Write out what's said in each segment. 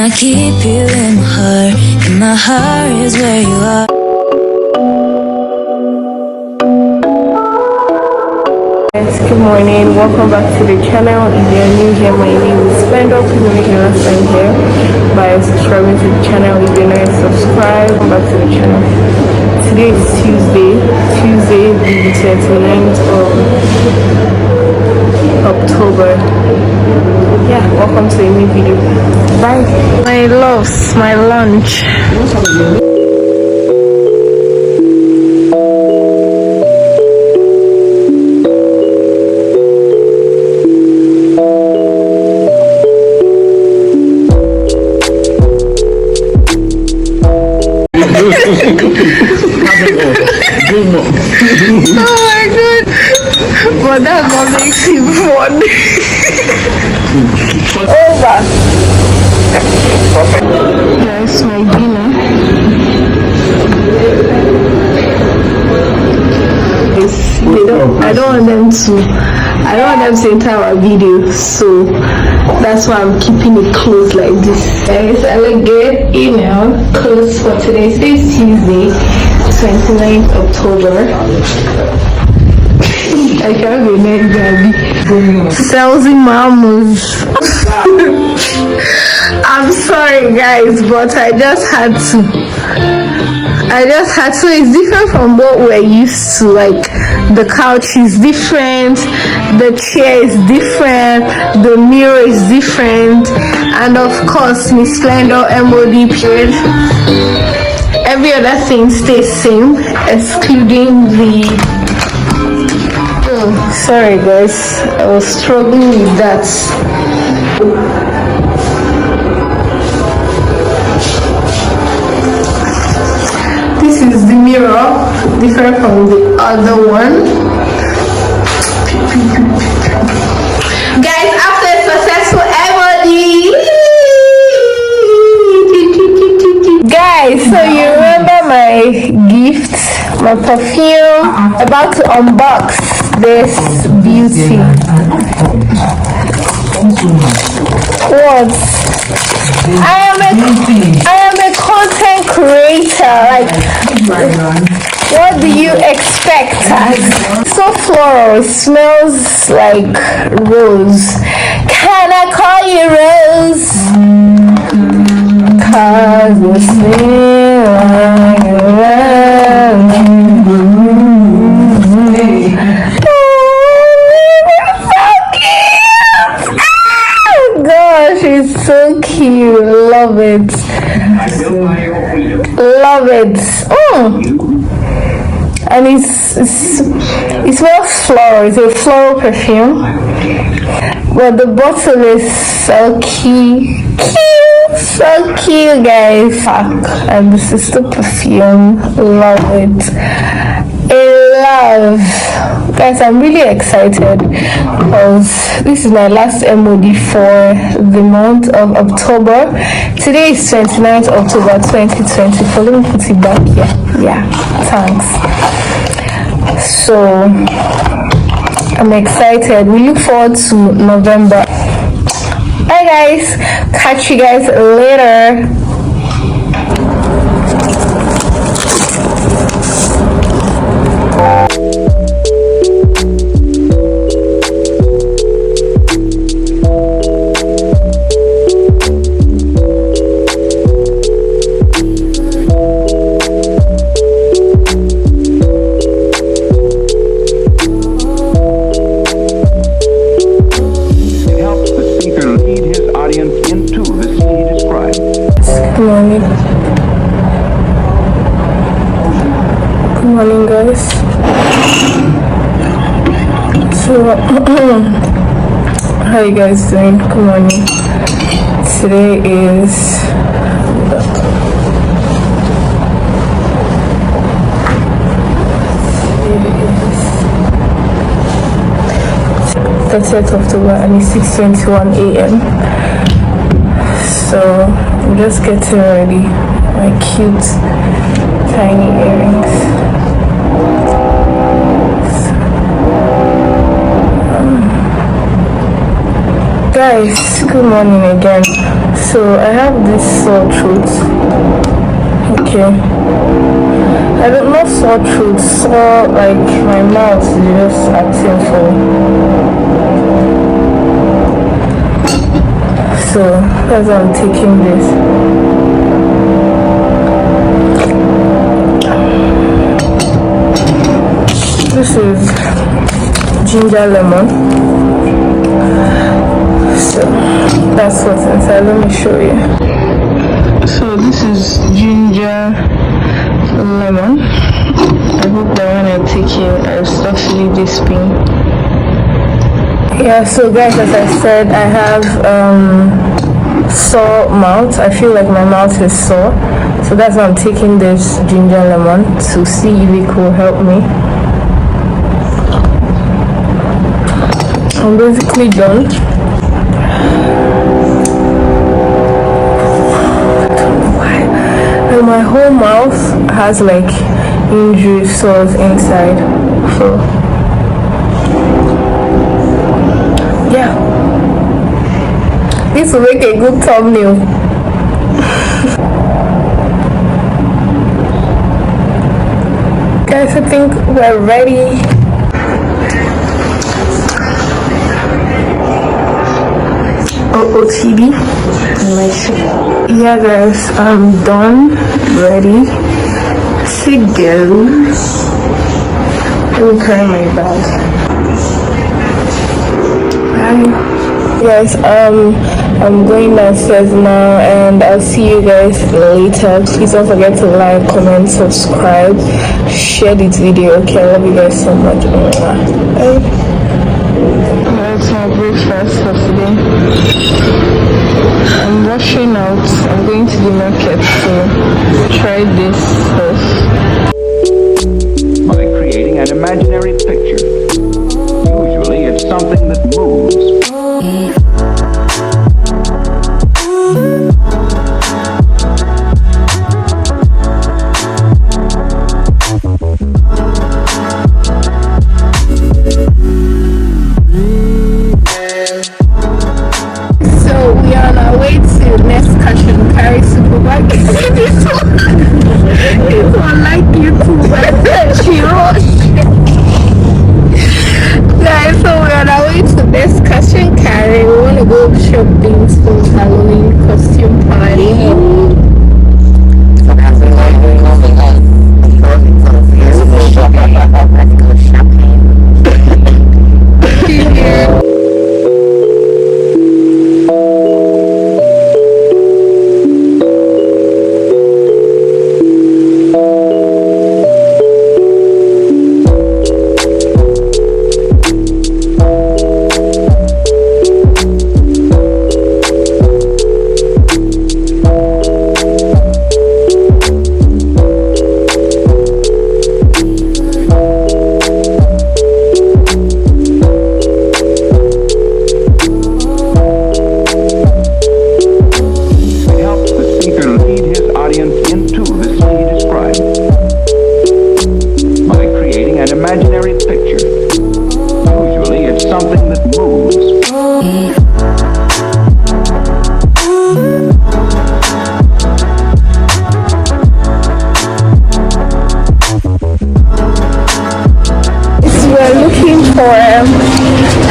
I keep you in my heart, and my heart is where you are. Good morning, welcome back to the channel. If you're new here, my name is Splendor. Please make your last time here by subscribing to the channel. If you're not subscribed, come back to the channel. Today is Tuesday, the 29th of October. Yeah, welcome to a new video. Bye. My loves, my lunch. Oh my god, but that's what makes him fun. Over. That's my dinner. I don't want them to enter our video, so that's why I'm keeping it close like this. Guys, I will get email close for today. Today's Tuesday, 29th October. I can't be named Gabby. Selzy Mamus. I'm sorry guys, but I just had to. So it's different from what we're used to. Like the couch is different, the chair is different, the mirror is different, and of course Miss Splendor MOD period. Every other thing stays same, excluding the sorry guys, I was struggling with that. This is the mirror, different from the other one. Guys, after a successful MOD, guys, so you remember my gift, my perfume? About to unbox this beauty. What? I am a content creator. Like, what do you expect? So floral, smells like rose. Can I call you Rose? 'Cause you smell like a rose. It's so cute. Love it. Love it. And it smells floral. It's a floral perfume. But the bottle is so cute. So cute, guys. And this is the perfume. Love it. Love. Guys, I'm really excited because this is my last MOD for the month of October. Today is 29th October 2024. Let me put it back here. Yeah, thanks. So I'm excited. We look forward to November. Bye guys, catch you guys later. Good morning guys. So how you guys doing? Good morning. Today is 30th October and it's 6:21 a.m. So I'm just getting ready. My cute tiny earrings. Guys, good morning again. So I have this sore throat. Okay. I don't know, sore throat, sore, like my mouth is just acting funny. So that's why I'm taking this. This is ginger lemon. So that's what's inside. Let me show you. So this is ginger lemon. I hope that when I take it, I'll stop feeling this pain. Yeah, so guys, as I said, I have sore mouth. I feel like my mouth is sore. So that's why I'm taking this ginger lemon to see if it could help me. I'm basically done. And my whole mouth has like injury sores inside. So yeah, this will make a good thumbnail. Guys, I think we're ready. OOTD. Yeah guys, I'm done, ready to go. Let me carry my bag. Bye. Guys, I'm going downstairs now and I'll see you guys later. Please don't forget to like, comment, subscribe, share this video. Okay, I love you guys so much. Bye. That's my breakfast for today. I'm rushing out. I'm going to the market to try this stuff. By creating an imaginary picture. Usually it's something that moves. Shopping for Halloween costume party.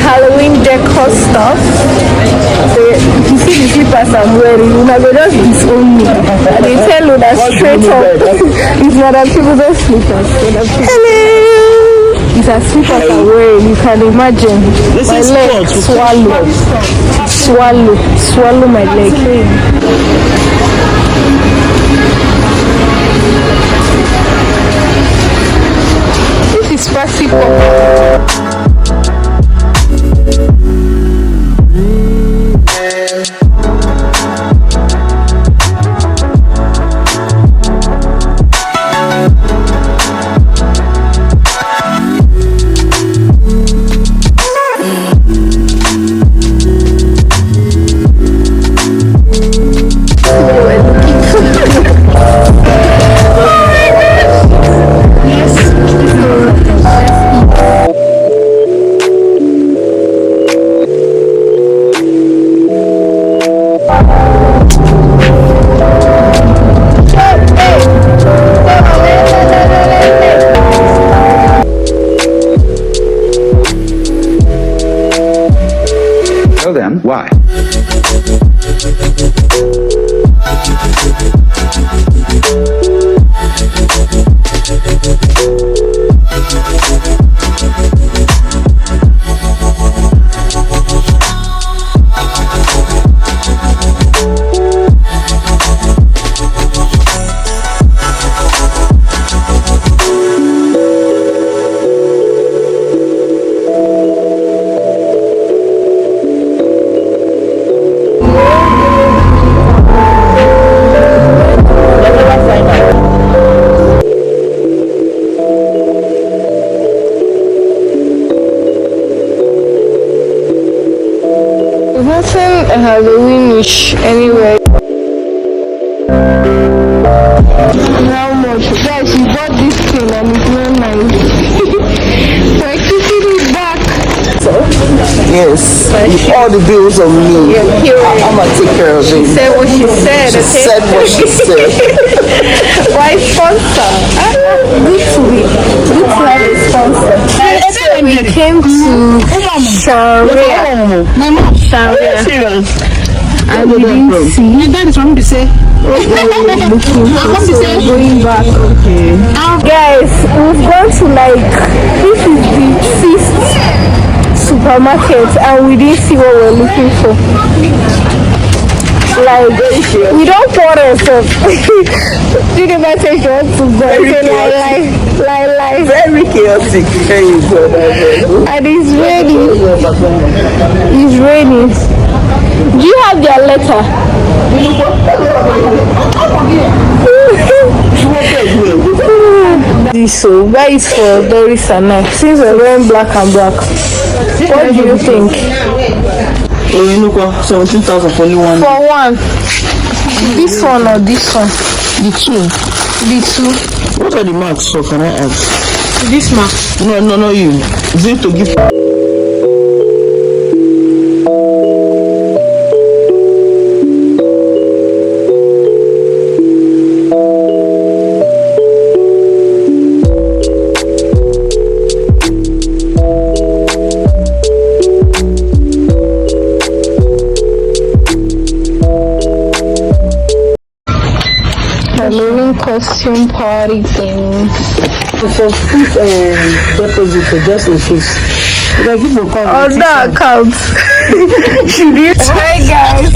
Halloween decor stuff. So you see the slippers I'm wearing, you know, they just disown me. They tell you that straight up. It's not that people just slippers. Hello! It's a slippers I'm wearing, you can imagine. This my leg swallow my leg. This is spicy pop. Halloweenish anyway. How much? Guys, you bought this thing and it's not nice. We're keeping it back. Yes, all the bills on me. Yeah, I'm gonna take care of it. She said what she said. She said what she said. Why sponsor? Good to have a sponsor. So we came to Sharia. And we didn't see. That is what to say. Going back. Okay. Guys, we've gone to this is the 5th supermarket and we didn't see what we're looking for. We don't want ourselves. You never take your own to go. Very chaotic. And it's raining. It's raining. Do you have their letter? So where is for Doris and I? Since we're wearing black and black, what do you think? 17,000 for only one. For one, this one or this one? The two. The two. What are the marks for? Can I ask? This mark. No, you. Is it to give? Halloween costume party thing. For food deposit, just in case. Like people come. On the account. Hi guys.